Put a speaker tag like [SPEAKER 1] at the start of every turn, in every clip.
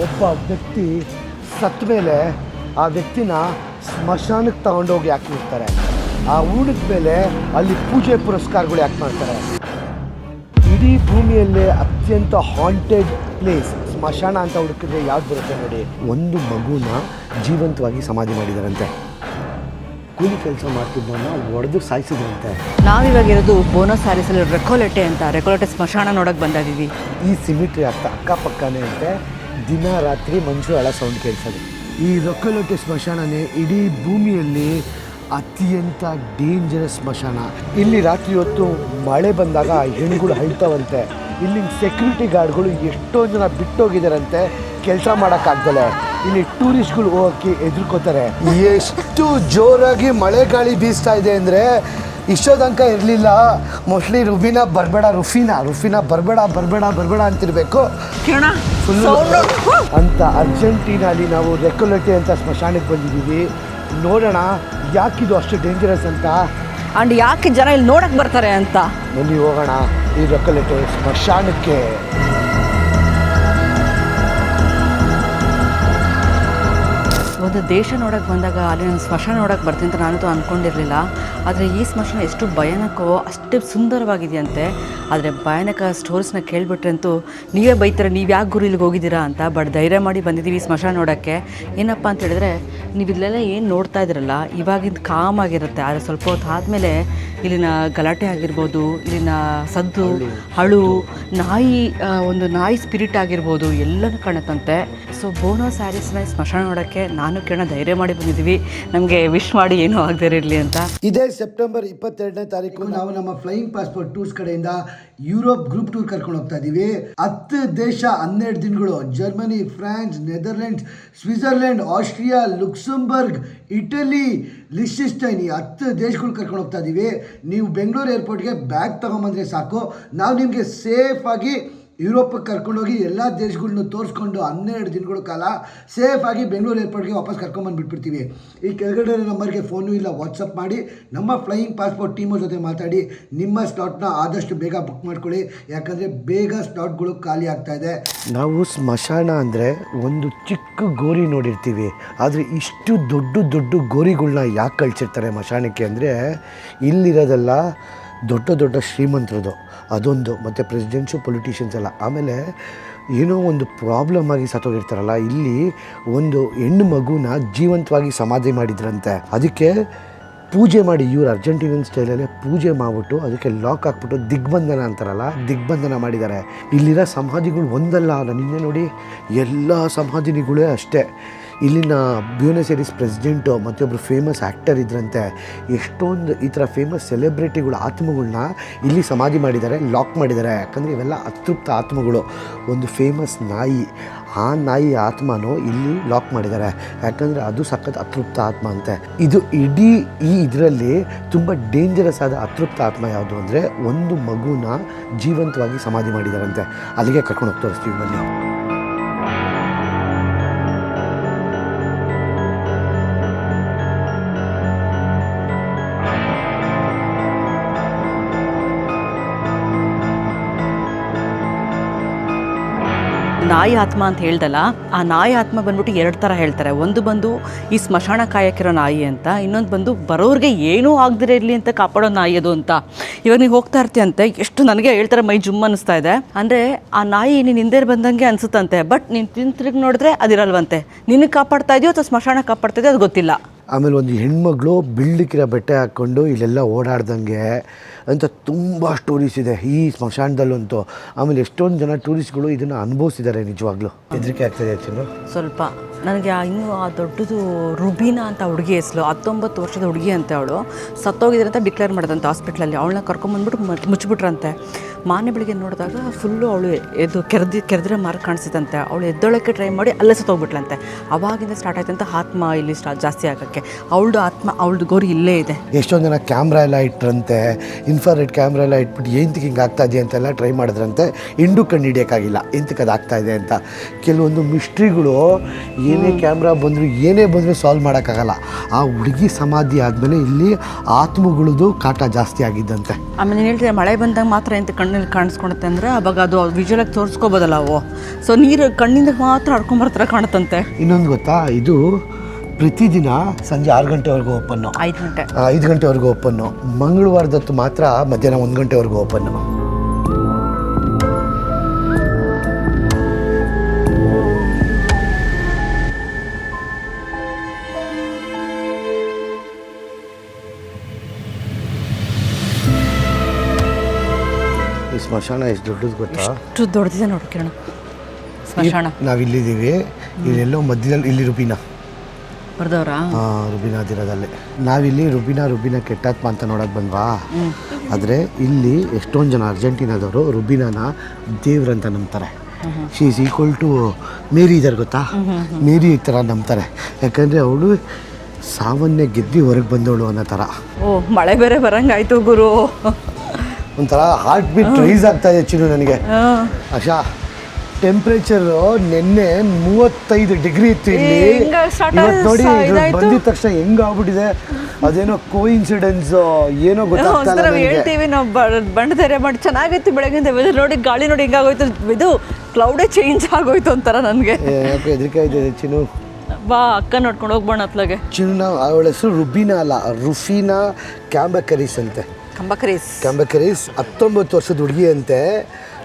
[SPEAKER 1] ಒಬ್ಬ ವ್ಯಕ್ತಿ ಸತ್ತ ಮೇಲೆ ಆ ವ್ಯಕ್ತಿನ ಸ್ಮಶಾನಕ್ಕೆ ತಗೊಂಡೋಗಿ ಹಾಕಿರ್ತಾರೆ. ಆ ಊಟದ ಮೇಲೆ ಅಲ್ಲಿ ಪೂಜೆ ಪುರಸ್ಕಾರಗಳು ಯಾಕೆ ಮಾಡ್ತಾರೆ? ಇಡೀ ಭೂಮಿಯಲ್ಲೇ ಅತ್ಯಂತ ಹಾಂಟೆಡ್ ಪ್ಲೇಸ್ ಸ್ಮಶಾನ ಅಂತ ಹುಡುಕಿದ್ರೆ ಯಾವ್ದು ಬರುತ್ತೆ ನೋಡಿ. ಒಂದು ಮಗುನ ಜೀವಂತವಾಗಿ ಸಮಾಧಿ ಮಾಡಿದಾರಂತೆ. ಕೂಲಿ ಕೆಲಸ ಮಾಡ್ತಿದ್ದವನ್ನ ಒಡೆದು ಸಾಯಿಸಿದ್ರಂತೆ.
[SPEAKER 2] ನಾವಿವಾಗ ಇರೋದು ಬೋನಸ್ ಸ್ಯಾರೀಸಲ್ಲಿ ರೆಕೊಲೆಟೆ ಅಂತ, ರೆಕೊಲೆಟೆ ಸ್ಮಶಾನ ನೋಡೋಕೆ ಬಂದಿದ್ದೀವಿ.
[SPEAKER 1] ಈ ಸಿಮಿಟ್ರಿ ಆಗ್ತಾ ಅಕ್ಕಪಕ್ಕನೇ ಅಂತೆ ದಿನ ರಾತ್ರಿ ಮಂಜು ಹಳ ಸೌಂಡ್ ಕೇಳಿಸೋದು. ಈ ರೆಕೊಲೆಟೆ ಸ್ಮಶಾನನೇ ಇಡೀ ಭೂಮಿಯಲ್ಲಿ ಅತ್ಯಂತ ಡೇಂಜರಸ್ ಸ್ಮಶಾನ. ಇಲ್ಲಿ ರಾತ್ರಿ ಹೊತ್ತು ಮಳೆ ಬಂದಾಗ ಹೆಣ್ಗಳು ಹಳ್ತಾವಂತೆ. ಇಲ್ಲಿನ ಸೆಕ್ಯೂರಿಟಿ ಗಾರ್ಡ್ಗಳು ಎಷ್ಟೊಂದು ಜನ ಬಿಟ್ಟೋಗಿದ್ದಾರಂತೆ ಕೆಲಸ ಮಾಡೋಕ್ಕಾಗ್ದಲೆ. ಇಲ್ಲಿ ಟೂರಿಸ್ಟ್ಗಳು ಹೋಗೋಕ್ಕೆ ಹೆದರ್ಕೋತಾರೆ. ಎಷ್ಟು ಜೋರಾಗಿ ಮಳೆ ಗಾಳಿ ಬೀಸ್ತಾ ಇದೆ ಅಂದರೆ ಇಷ್ಟೊಂದಂಕ ಇರಲಿಲ್ಲ. ಮೋಸ್ಟ್ಲಿ ರುಫಿನಾ ಬರಬೇಡ ಅಂತಿರಬೇಕು ಫುಲ್ಲು ಅಂತ. ಅರ್ಜೆಂಟೀನಾಲಿ ನಾವು ರೆಕೊಲೆಟೆ ಅಂತ ಸ್ಮಶಾನಕ್ಕೆ ಬಂದಿದ್ದೀವಿ. ನೋಡೋಣ ಯಾಕಿದು ಅಷ್ಟು ಡೇಂಜರಸ್ ಅಂತ,
[SPEAKER 2] ಆ್ಯಂಡ್ ಯಾಕೆ ಜನ ಇಲ್ಲಿ ನೋಡಕ್ಕೆ ಬರ್ತಾರೆ ಅಂತ.
[SPEAKER 1] ಬನ್ನಿ ಹೋಗೋಣ ಈ ರೆಕೊಲೆಟೆ ಸ್ಮಶಾನಕ್ಕೆ.
[SPEAKER 2] ಒಂದು ದೇಶ ನೋಡೋಕ್ಕೆ ಬಂದಾಗ ಅಲ್ಲಿ ನಾನು ಸ್ಮಶಾನ ನೋಡೋಕ್ಕೆ ಬರ್ತೀನಿ ಅಂತ ನಾನಂತೂ ಅಂದ್ಕೊಂಡಿರಲಿಲ್ಲ. ಆದರೆ ಈ ಸ್ಮಶಾನ ಎಷ್ಟು ಭಯಾನಕವೋ ಅಷ್ಟೇ ಸುಂದರವಾಗಿದೆಯಂತೆ. ಆದರೆ ಭಯಾನಕ ಸ್ಟೋರೀಸ್ನ ಕೇಳಿಬಿಟ್ರೆ ಅಂತೂ ನೀವೇ ಬೈತಾರೆ, ನೀವು ಯಾಕೆ ಗುರು ಇಲ್ಲಿಗೆ ಹೋಗಿದ್ದೀರಾ ಅಂತ. ಬಟ್ ಧೈರ್ಯ ಮಾಡಿ ಬಂದಿದ್ದೀವಿ ಸ್ಮಶಾನ ನೋಡೋಕ್ಕೆ. ಏನಪ್ಪ ಅಂತ ಹೇಳಿದ್ರೆ, ನೀವು ಇಲ್ಲೆಲ್ಲ ಏನು ನೋಡ್ತಾ ಇದ್ರಲ್ಲ ಇವಾಗಿಂದ ಕಾಮ್ ಆಗಿರುತ್ತೆ. ಆದರೆ ಸ್ವಲ್ಪ ಹೊತ್ತು ಆದಮೇಲೆ ಇಲ್ಲಿನ ಗಲಾಟೆ ಆಗಿರ್ಬೋದು, ಇಲ್ಲಿನ ಸದ್ದು, ಅಳು, ಒಂದು ನಾಯಿ ಸ್ಪಿರಿಟ್ ಆಗಿರ್ಬೋದು ಎಲ್ಲನೂ ಕಾಣುತ್ತಂತೆ. ಸೊ ಬೋನಸ್ ಸ್ಯಾರೀಸ್ನ ಸ್ಮಶಾನ ನೋಡೋಕ್ಕೆ ನಾನು ಕೇಳೋಣ ಧೈರ್ಯ ಮಾಡಿ ಬಂದಿದ್ದೀವಿ. ನಮಗೆ ವಿಶ್ ಮಾಡಿ ಏನೂ ಆಗದೇ ಇರಲಿ ಅಂತ.
[SPEAKER 1] ಇದೇ ಸೆಪ್ಟೆಂಬರ್ 22ನೇ ತಾರೀಕು ನಾವು ನಮ್ಮ ಫ್ಲೈಯಿಂಗ್ ಪಾಸ್ಪೋರ್ಟ್ ಟೂರ್ಸ್ ಕಡೆಯಿಂದ ಯುರೋಪ್ ಗ್ರೂಪ್ ಟೂರ್ ಕರ್ಕೊಂಡು ಹೋಗ್ತಾ ಇದ್ದೀವಿ. 10 ದೇಶ 12 ದಿನಗಳು. Germany, France, Netherlands, Switzerland, Austria, Luxembourg, Italy, Liechtenstein ಈ 10 ದೇಶಗಳು ಕರ್ಕೊಂಡು ಹೋಗ್ತಾ ಇದ್ದೀವಿ. ನೀವು ಬೆಂಗಳೂರು ಏರ್ಪೋರ್ಟ್ಗೆ ಬ್ಯಾಗ್ ತೊಗೊಂಬಂದರೆ ಸಾಕು, ನಾವು ನಿಮಗೆ ಸೇಫಾಗಿ ಯುರೋಪಿಗೆ ಕರ್ಕೊಂಡೋಗಿ ಎಲ್ಲ ದೇಶಗಳನ್ನ ತೋರಿಸ್ಕೊಂಡು 12 ದಿನಗಳ ಕಾಲ ಸೇಫಾಗಿ ಬೆಂಗಳೂರು ಏರ್ಪೋರ್ಟ್ಗೆ ವಾಪಸ್ ಕರ್ಕೊಂಬಂದುಬಿಟ್ಬಿಡ್ತೀವಿ. ಈ ಕೆಳಗಡೆ ನಂಬರ್ಗೆ ಫೋನು ಇಲ್ಲ ವಾಟ್ಸಪ್ ಮಾಡಿ ನಮ್ಮ ಫ್ಲೈಯಿಂಗ್ ಪಾಸ್ಪೋರ್ಟ್ ಟೀಮವ್ರ ಜೊತೆ ಮಾತಾಡಿ ನಿಮ್ಮ ಸ್ಲಾಟ್ನ ಆದಷ್ಟು ಬೇಗ ಬುಕ್ ಮಾಡ್ಕೊಳ್ಳಿ. ಯಾಕಂದರೆ ಬೇಗ ಸ್ಲಾಟ್ಗಳು ಖಾಲಿ ಆಗ್ತಾಯಿದೆ. ನಾವು ಸ್ಮಶಾನ ಅಂದರೆ ಒಂದು ಚಿಕ್ಕ ಗೋರಿ ನೋಡಿರ್ತೀವಿ, ಆದರೆ ಇಷ್ಟು ದೊಡ್ಡ ಗೋರಿಗಳನ್ನ ಯಾಕೆ ಕಳಿಸಿರ್ತಾರೆ ಮಶಾನಕ್ಕೆ ಅಂದರೆ ಇಲ್ಲಿರೋದೆಲ್ಲ ದೊಡ್ಡ ಶ್ರೀಮಂತರದು ಅದೊಂದು, ಮತ್ತು ಪ್ರೆಸಿಡೆಂಟ್ಸು ಪೊಲಿಟಿಷಿಯನ್ಸ್ ಎಲ್ಲ. ಆಮೇಲೆ ಏನೋ ಒಂದು ಪ್ರಾಬ್ಲಮ್ ಆಗಿ ಸತ್ತೋಗಿರ್ತಾರಲ್ಲ, ಇಲ್ಲಿ ಒಂದು ಹೆಣ್ಣು ಮಗುನ ಜೀವಂತವಾಗಿ ಸಮಾಧಿ ಮಾಡಿದ್ರಂತೆ. ಅದಕ್ಕೆ ಪೂಜೆ ಮಾಡಿ ಇವ್ರು ಅರ್ಜೆಂಟೀನನ್ ಸ್ಟೈಲಲ್ಲೇ ಪೂಜೆ ಮಾಡಿಬಿಟ್ಟು ಅದಕ್ಕೆ ಲಾಕ್ ಹಾಕ್ಬಿಟ್ಟು ದಿಗ್ಬಂಧನ ಅಂತಾರಲ್ಲ, ದಿಗ್ಬಂಧನ ಮಾಡಿದ್ದಾರೆ. ಇಲ್ಲಿರೋ ಸಮಾಧಿಗಳು ಒಂದಲ್ಲ, ನಿನ್ನೆ ನೋಡಿ ಎಲ್ಲ ಸಮಾಧಿಗಳೇ ಅಷ್ಟೇ. ಇಲ್ಲಿನ ಬ್ಯೂನಸ್ ಏರೀಸ್ ಪ್ರೆಸಿಡೆಂಟು ಮತ್ತೊಬ್ಬರು ಫೇಮಸ್ ಆ್ಯಕ್ಟರ್ ಇದ್ರಂತೆ. ಎಷ್ಟೊಂದು ಈ ಥರ ಫೇಮಸ್ ಸೆಲೆಬ್ರಿಟಿಗಳ ಆತ್ಮಗಳನ್ನ ಇಲ್ಲಿ ಸಮಾಧಿ ಮಾಡಿದ್ದಾರೆ, ಲಾಕ್ ಮಾಡಿದ್ದಾರೆ. ಯಾಕಂದರೆ ಇವೆಲ್ಲ ಅತೃಪ್ತ ಆತ್ಮಗಳು. ಒಂದು ಫೇಮಸ್ ನಾಯಿ, ಆ ನಾಯಿ ಆತ್ಮನೂ ಇಲ್ಲಿ ಲಾಕ್ ಮಾಡಿದ್ದಾರೆ. ಯಾಕಂದರೆ ಅದು ಸಖತ್ ಅತೃಪ್ತ ಆತ್ಮ ಅಂತೆ. ಇದು ಇಡೀ ಇದರಲ್ಲಿ ತುಂಬ ಡೇಂಜರಸ್ ಆದ ಅತೃಪ್ತ ಆತ್ಮ ಯಾವುದು ಅಂದರೆ ಒಂದು ಮಗುನ ಜೀವಂತವಾಗಿ ಸಮಾಧಿ ಮಾಡಿದ್ದಾರಂತೆ. ಅಲ್ಲಿಗೆ ಕರ್ಕೊಂಡು ಹೋಗಿ ತೋರಿಸ್ತೀವಿ ಬನ್ನಿ.
[SPEAKER 2] ನಾಯಿ ಆತ್ಮ ಅಂತ ಹೇಳ್ದಲ್ಲ, ಆ ನಾಯಿ ಆತ್ಮ ಬಂದ್ಬಿಟ್ಟು 2 ಥರ ಹೇಳ್ತಾರೆ. ಒಂದು ಬಂದು ಈ ಸ್ಮಶಾನ ಕಾಯಕ್ಕಿರೋ ನಾಯಿ ಅಂತ, ಇನ್ನೊಂದು ಬಂದು ಬರೋರಿಗೆ ಏನೂ ಆಗದಿರ ಇರಲಿ ಅಂತ ಕಾಪಾಡೋ ನಾಯಿ ಅದು ಅಂತ. ಇವಾಗ ನೀವು ಹೋಗ್ತಾ ಇರ್ತೀಯಂತೆ, ಎಷ್ಟು ನನಗೆ ಹೇಳ್ತಾರೆ ಮೈ ಜುಮ್ ಅನ್ನಿಸ್ತಾ ಇದೆ. ಅಂದರೆ ಆ ನಾಯಿ ನೀನು ಹಿಂದೆ ಬಂದಂಗೆ ಅನಿಸುತ್ತಂತೆ, ಬಟ್ ನೀನು ತಿರುಗಿ ನೋಡಿದ್ರೆ ಅದಿರಲ್ವಂತೆ. ನಿನಗೆ ಕಾಪಾಡ್ತಾ ಇದೆಯೋ ಅಥವಾ ಸ್ಮಶಾನ ಕಾಪಾಡ್ತಾ ಇದೆಯೋ ಅದು ಗೊತ್ತಿಲ್ಲ.
[SPEAKER 1] ಆಮೇಲೆ ಒಂದು ಹೆಣ್ಮಗಳು ಬಿಲ್ಡಿಕ್ಕಿರೋ ಬಟ್ಟೆ ಹಾಕ್ಕೊಂಡು ಇಲ್ಲೆಲ್ಲ ಓಡಾಡ್ದಂಗೆ ಅಂತ ತುಂಬ ಸ್ಟೋರೀಸ್ ಇದೆ ಈ ಸ್ಮಶಾನದಲ್ಲಂತೂ. ಆಮೇಲೆ ಎಷ್ಟೊಂದು ಜನ ಟೂರಿಸ್ಟ್ಗಳು ಇದನ್ನು ಅನುಭವಿಸಿದ್ದಾರೆ. ನಿಜವಾಗ್ಲೂ ಹೆದರಿಕೆ ಆಗ್ತದೆ ಆ್ಯಕ್ಚುಲಿ ಸ್ವಲ್ಪ.
[SPEAKER 2] ನನಗೆ ಇನ್ನೂ ಆ ದೊಡ್ಡದು ರುಬೀನಾ ಅಂತ ಹುಡುಗಿ ಹೆಸರು, 19 ವರ್ಷದ ಹುಡುಗಿ ಅಂತೆ. ಅವಳು ಸತ್ತೋಗಿದ್ರೆ ಅಂತ ಡಿಕ್ಲೇರ್ ಮಾಡಿದಂತೆ ಹಾಸ್ಪಿಟ್ಲಲ್ಲಿ. ಅವಳನ್ನ ಕರ್ಕೊಂಬಂದ್ಬಿಟ್ಟು ಮುಚ್ಚಿಬಿಟ್ರಂತೆ. ಮಾನೆ ಬೆಳಿಗ್ಗೆ ನೋಡಿದಾಗ ಫುಲ್ಲು ಅವಳು ಕೆರೆದ್ರೆ ಮಾರ್ಕ್ ಕಾಣಿಸಿದಂತೆ. ಅವಳು ಎದ್ದೊಳಕ್ಕೆ ಟ್ರೈ ಮಾಡಿ ಅಲ್ಲೇ ಸತ್ತೋಗ್ಬಿಟ್ಲಂತೆ. ಅವಾಗಿಂದ ಸ್ಟಾರ್ಟ್ ಆಯ್ತಂತ ಆತ್ಮ ಇಲ್ಲಿ ಜಾಸ್ತಿ ಆಗೋಕ್ಕೆ. ಅವಳದು ಗೋರಿ ಇಲ್ಲೇ ಇದೆ.
[SPEAKER 1] ಎಷ್ಟೊಂದು ಜನ ಕ್ಯಾಮ್ರಾ ಎಲ್ಲ ಇಟ್ಟರಂತೆ, ಇನ್ಫ್ರಾರೆಡ್ ಕ್ಯಾಮ್ರಾ ಎಲ್ಲ ಇಟ್ಬಿಟ್ಟು ಎಂತಕ್ಕೆ ಹಿಂಗೆ ಆಗ್ತಾ ಇದೆ ಅಂತೆಲ್ಲ ಟ್ರೈ ಮಾಡಿದ್ರಂತೆ. ಇಂಡು ಕಂಡು ಹಿಡಿಯೋಕ್ಕಾಗಿಲ್ಲ ಎಂತಕ್ಕೆ ಅದು ಆಗ್ತಾ ಇದೆ ಅಂತ. ಕೆಲವೊಂದು ಮಿಸ್ಟ್ರಿಗಳು ಏನೇ ಕ್ಯಾಮ್ರಾ ಬಂದರೂ ಏನೇ ಬಂದರೂ ಸಾಲ್ವ್ ಮಾಡೋಕ್ಕಾಗಲ್ಲ. ಆ ಹುಡುಗಿ ಸಮಾಧಿ ಆದಮೇಲೆ ಇಲ್ಲಿ ಆತ್ಮಗಳದು ಕಾಟ ಜಾಸ್ತಿ ಆಗಿದ್ದಂತೆ.
[SPEAKER 2] ಆಮೇಲೆ ಹೇಳ್ತೀವಿ ಮಳೆ ಬಂದಾಗ ಮಾತ್ರ ಎಂತ ಕಣ್ಣು ಕಣ್ಣಲ್ಲಿ ಕಾಣಿಸ್ಕೊಳುತ್ತೆ ಅಂದರೆ ಅವಾಗ ಅದು ವಿಜುವಲಾಗಿ ತೋರಿಸ್ಕೋಬೋದಲ್ಲ ಅವು. ಸೊ ನೀರು ಕಣ್ಣಿಂದ ಮಾತ್ರ ಹಡ್ಕೊಂಬರ್ತಾರೆ ಕಾಣುತ್ತಂತೆ.
[SPEAKER 1] ಇನ್ನೊಂದು ಗೊತ್ತಾ, ಇದು ಪ್ರತಿದಿನ ಸಂಜೆ 6 ಗಂಟೆವರೆಗೂ ಓಪನ್ನು, 5 ಗಂಟೆವರೆಗೂ ಓಪನ್ನು. ಮಂಗಳವಾರದತ್ತು ಮಾತ್ರ ಮಧ್ಯಾಹ್ನ 1 ಗಂಟೆವರೆಗೂ ಓಪನ್ನು. ಈ ಸ್ಮಶಾನ ಎಷ್ಟು ದೊಡ್ಡದು ಗೊತ್ತಾ?
[SPEAKER 2] ಎಷ್ಟು ದೊಡ್ಡದಿದೆ ನೋಡಿ ಕಿರಣ ಸ್ಮಶಾನ.
[SPEAKER 1] ನಾವಿಲ್ಲಿದ್ದೀವಿ, ಇಲ್ಲೆಲ್ಲೋ ಮಧ್ಯದಲ್ಲಿ ಇಲ್ಲಿ ರುಬಿನಾ
[SPEAKER 2] ಬರ್ದವ್ರಾ?
[SPEAKER 1] ರುಬಿನಾ ಅದಿರೋದಲ್ಲೇ. ನಾವಿಲ್ಲಿ ರುಬಿನಾ ಕೆಟ್ಟಾತ್ಮ ಅಂತ ನೋಡೋಕೆ ಬಂದ್ವಾ. ಆದರೆ ಇಲ್ಲಿ ಎಷ್ಟೊಂದು ಜನ ಅರ್ಜೆಂಟೀನಾದವರು ರುಬಿನಾನ ದೇವ್ರಂತ ನಂಬ್ತಾರೆ. ಶಿ ಈಸ್ ಈಕ್ವಲ್ ಟು ಮೇರಿ ಇದ್ದಾರೆ ಗೊತ್ತಾ, ಮೇರಿ ಈ ಥರ ನಂಬ್ತಾರೆ. ಯಾಕಂದರೆ ಅವಳು ಸಾವನ್ನೇ ಗೆದ್ದು ಹೊರಗೆ ಬಂದವಳು ಅನ್ನೋ ಥರ.
[SPEAKER 2] ಓ, ಮಳೆ ಬೇರೆ ಬರಂಗಾಯ್ತು ಗುರು.
[SPEAKER 1] ಒಂಥರ ಹಾರ್ಟ್ ಬೀಟ್ ರೈಸ್ ಆಗ್ತಾ ಇದೆ ಚಿನ್ನು ನನಗೆ. ಆಶಾ, ಟೆಂಪ್ರೇಚರು ನಿನ್ನೆ 35 ಡಿಗ್ರಿ ಇತ್ತು ಇಲ್ಲಿ. ಇವತ್ತು ನೋಡಿ ಬಂದಿದ ತಕ್ಷಣ ಹೆಂಗಾಗ್ಬಿಟ್ಟಿದೆ. ಅದೇನೋ ಕೋಇನ್ಸಿಡೆನ್ಸ್ ಏನೋ ಗೊತ್ತಾಗ್ತಾ
[SPEAKER 2] ಹೇಳ್ತೀವಿ ನಾವು. ಬಂಡದರೆ ಮಾಡಿ ಚೆನ್ನಾಗಿತ್ತು ಬೆಳಗಿಂದ ವೆದರ್ ನೋಡಿ, ಗಾಳಿ ನೋಡಿ ಹಿಂಗಾಗೋಯ್ತು. ಇದು ಕ್ಲೌಡೇ ಚೇಂಜ್ ಆಗೋಯ್ತು ಒಂಥರ ನನಗೆ.
[SPEAKER 1] ಯಾಕೆ ಹೆದರಿಕೆ ಇದೆ ಚಿನ್ನು?
[SPEAKER 2] ಬಾ ಅಕ್ಕ ನೋಡ್ಕೊಂಡು ಹೋಗ್ಬೋಣ ಅತ್ಲಾಗೆ.
[SPEAKER 1] ಚಿನ್ನು ಅವಳ ಹೆಸರು ರುಬಿನಾ ಅಲ್ಲ, ರುಫಿನಾ ಕ್ಯಾಂಬಕರೀಸ್ ಅಂತೆ. ಕ್ಯಾಂಬಕರೀಸ್ 19 ವರ್ಷದ ಹುಡುಗಿ ಅಂತೆ.